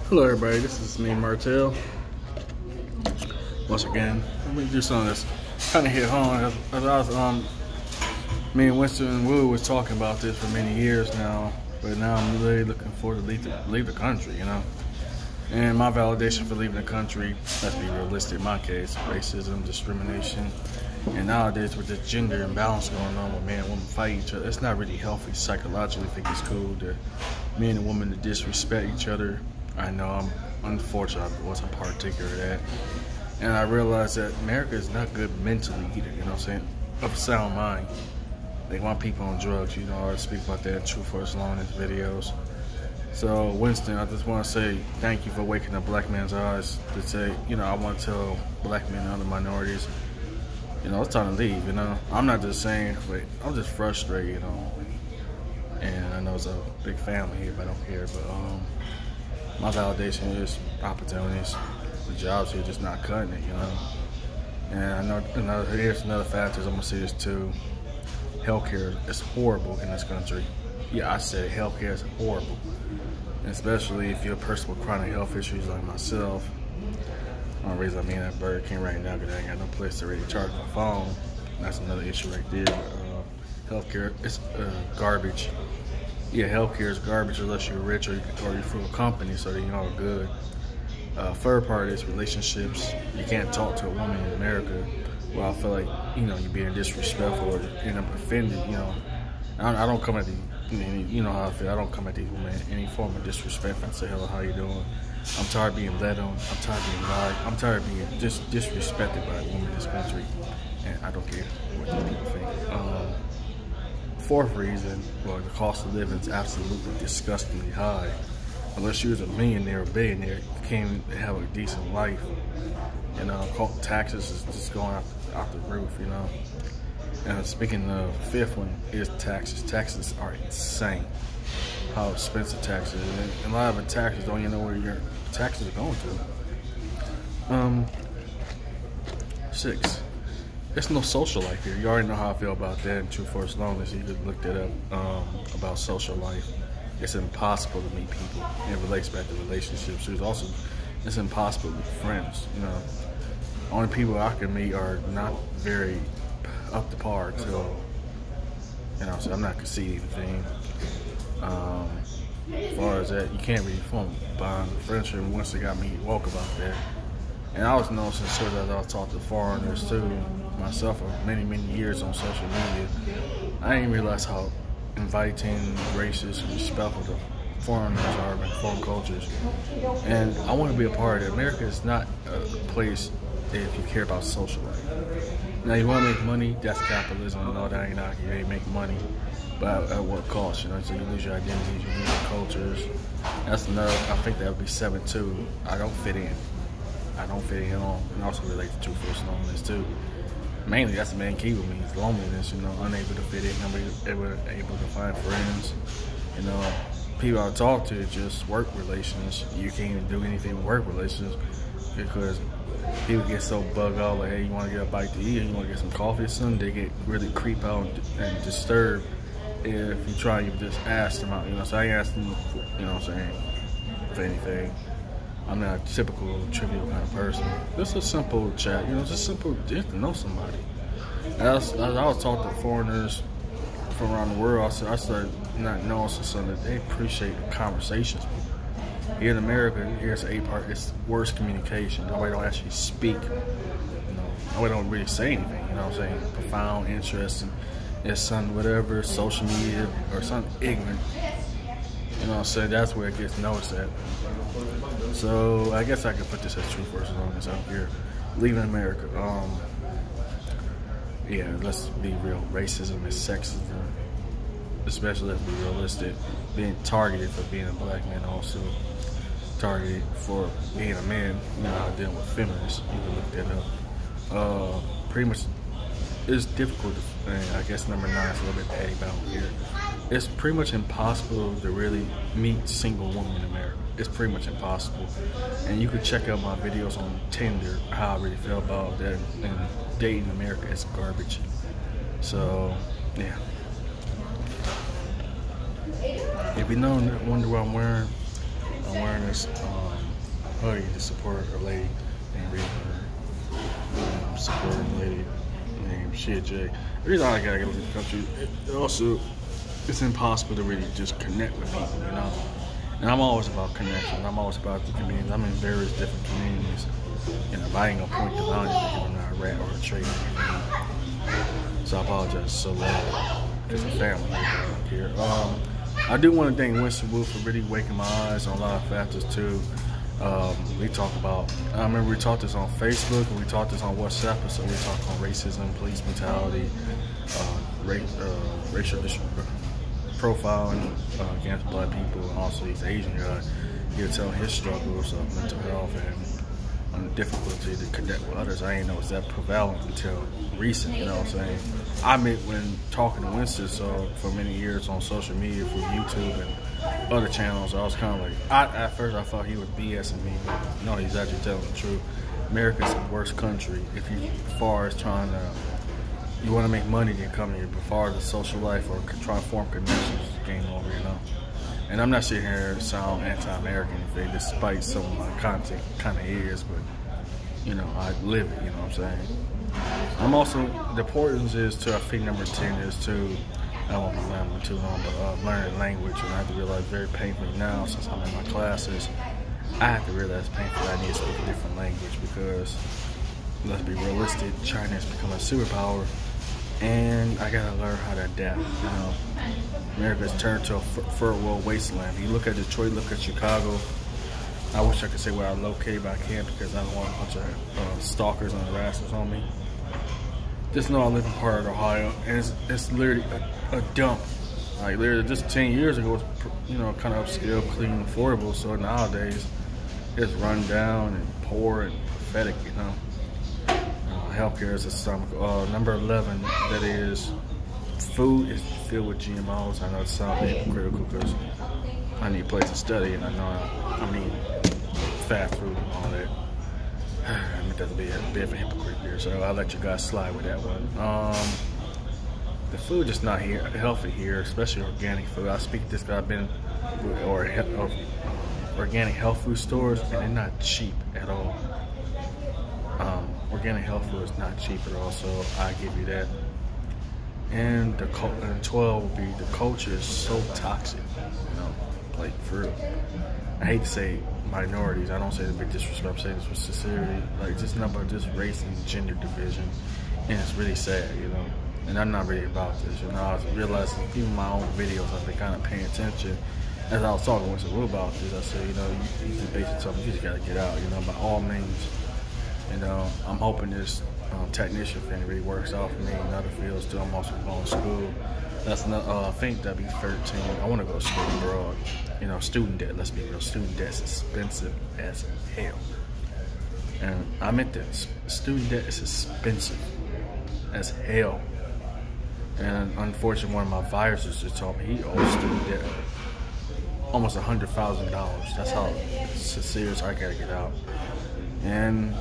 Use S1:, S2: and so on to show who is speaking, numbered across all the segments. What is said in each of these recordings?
S1: Hello everybody, this is me, Martell. Once again, let me do something that's kind of hit home. Me and Winston Wu was talking about this for many years now, but now I'm really looking forward to leave the country, you know. And my validation for leaving the country, let's be realistic in my case, racism, discrimination, and nowadays with this gender imbalance going on with man and woman fighting each other, it's not really healthy psychologically. I think it's cool to men and women to disrespect each other. I know I'm unfortunate I wasn't a partaker of that. And I realized that America is not good mentally either, you know what I'm saying? Of a sound mind. They want people on drugs, you know, I already speak about that in True for as long as videos. So Winston, I just want to say thank you for waking up black man's eyes to say, you know, I want to tell black men and other minorities, you know, it's time to leave, you know. I'm not just saying, but I'm just frustrated, you know. And I know it's a big family here, but I don't care, but my validation is opportunities. The jobs here just not cutting it, you know. And I know here's another factor. I'm gonna say this too. Healthcare is horrible in this country. Yeah, I said healthcare is horrible, and especially if you're a person with chronic health issues like myself. The only reason I'm in that Burger King right now because I ain't got no place to really charge my phone. That's another issue right there. Healthcare is garbage. Yeah, healthcare is garbage unless you're rich or you're for a company, so you know good. Third part is relationships. You can't talk to a woman in America. Well, I feel like, you know, you're being disrespectful or end up offended, you know. I don't come at you know how I feel. I don't come at these women in any form of disrespect. I say, hello, how you doing? I'm tired of being led on. I'm tired of being lied. I'm tired of being just disrespected by a woman in this country. And I don't care what these people think. Fourth reason, well, the cost of living is absolutely disgustingly high. Unless you was a millionaire or billionaire, you can't even have a decent life. You know, taxes is just going out the roof, you know. And speaking of the fifth one is taxes. Taxes are insane. How expensive taxes is. And a lot of the taxes don't even know where your taxes are going to. 6. There's no social life here. You already know how I feel about that in True for as long as you could look that up about social life. It's impossible to meet people. It relates back to relationships. It's impossible to meet friends. You know, only people I can meet are not very up to par. So, you know, so I'm not conceding anything. As far as that, you can't really form a bond of friendship once they got me woke about that. And I was known since soon as I talked to foreigners too, myself for many years on social media. I didn't realize how inviting, racist, and respectful the foreigners are in foreign cultures. And I want to be a part of it. America is not a place if you care about social life. Now, you want to make money, that's capitalism and all that. Ain't knocking. You ain't make money, but at what cost? You know, so you lose your identity, you lose your cultures. That's another. I think that would be 7 too. I don't fit in. I don't fit in at all, and also relate to True for loneliness too. Mainly, that's the main key with me is loneliness. You know, unable to fit in, able to find friends. You know, people I talk to just work relations. You can't even do anything with work relations because people get so bugged out. Like, hey, you want to get a bite to eat, or you want to get some coffee or something? They get really creep out and disturbed if you try and just ask them out. You know, so I ain't asking them, you know what I'm saying, for anything. I'm not a typical, trivial kind of person. Just a simple chat, you know, just to know somebody. As I was talking to foreigners from around the world, I started not knowing something that they appreciate conversations. Here in America, here's the part, it's worse communication. Nobody don't actually speak, you know. Nobody don't really say anything, you know what I'm saying? Profound interest in something, whatever, social media, or something ignorant. You know what I'm saying? That's where it gets noticed at. So I guess I could put this as true for as long as I'm here. Leaving America. Yeah, let's be real. Racism and sexism, especially let's be realistic. Being targeted for being a black man, also targeted for being a man. You know, I deal with feminists. You can look that up. Pretty much, it's difficult. I guess number 9 is a little bit petty about here. It's pretty much impossible to really meet single women in America. It's pretty much impossible. And you can check out my videos on Tinder, how I really feel about that. And dating in America is garbage. So, yeah. If you wonder what I'm wearing this hoodie to support a lady named Rita. Supporting a lady named Shit J. The reason I gotta go to the country, it's impossible to really just connect with people, you know. And I'm always about connection. I'm always about the communities. I'm in various different communities. You know, if I ain't gonna point them out, because I'm not a rat or a traitor. So I apologize so loud. It's a family here. I do want to thank Winston Wu for really waking my eyes on a lot of factors too. We talk about, I remember we talked this on Facebook and we talked this on WhatsApp, so we talked on racism, police brutality, racial profiling against black people, and also he's an Asian guy. He was telling his struggles of mental health and the difficulty to connect with others. I didn't know it was that prevalent until recent, you know what I'm saying? I admit when talking to Winston for many years on social media, through YouTube and other channels, I was kind of like, at first I thought he was BSing me, but no, he's actually telling the truth. America's the worst country if you, as far as trying to, you want to make money, then come here, but as far as the social life or trying to form connections, game over, you know? And I'm not sitting here to sound anti-American or anything, despite some of my content kind of is, but, you know, I live it, you know what I'm saying? I'm also, the importance is to, I think number 10 is to, I don't want to be rambling too long, but learning language, and I have to realize very painfully now, since I'm in my classes, I have to realize painfully I need to speak a different language because, let's be realistic, China has become a superpower, and I gotta learn how to adapt, you know. America's turned to a third world wasteland. If you look at Detroit, look at Chicago. I wish I could say where I'm located, but I can't because I don't want a bunch of stalkers and harassers on me. Just know I live in part of Ohio, and it's literally a dump. Like literally, just 10 years ago, it was, you know, kind of upscale, clean, and affordable. So nowadays, it's run down and poor and pathetic, you know. Healthcare is astronomical. Number 11, that is, food is filled with GMOs. I know it sounds hypocritical because I need a place to study, and I know I need fast food and all that. I mean, that's a bit of a hypocrite here, so I'll let you guys slide with that one. The food is not here healthy here, especially organic food. I speak to this guy. I've been with organic health food stores, and they're not cheap at all. Organic health food is not cheap at all, so I give you that. And 12 would be the culture is so toxic, you know, like for real. I hate to say minorities. I don't say it with disrespect. I'm saying this with sincerity. Like just nothing but just race and gender division, and it's really sad, you know. And I'm not really about this, you know. I was realizing even my own videos, I've been kind of paying attention. As I was talking with Winston Wu about this, I said, you know, you just basically told me you just gotta get out, you know, by all means. You know, I'm hoping this technician thing really works out for me in other fields too. I'm also going to school. That's not, I think that'd be 13. I want to go to school abroad. You know, student debt, let's be real. Student debt's expensive as hell. And I meant that. Student debt is expensive as hell. And unfortunately, one of my viruses just told me he owes student debt almost $100,000. That's how serious I gotta get out. And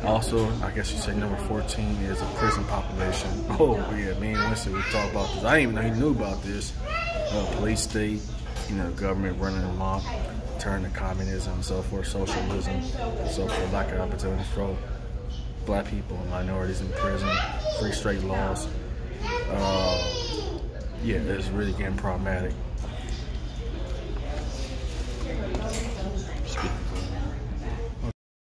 S1: also, I guess you say number 14 is a prison population. Oh yeah, me and Winston, we talked about this. I didn't even know he knew about this. Police state, you know, government running amok, turning to communism and so forth, socialism and so forth, lack of opportunity for black people and minorities in prison, free straight laws. Yeah, it's really getting problematic.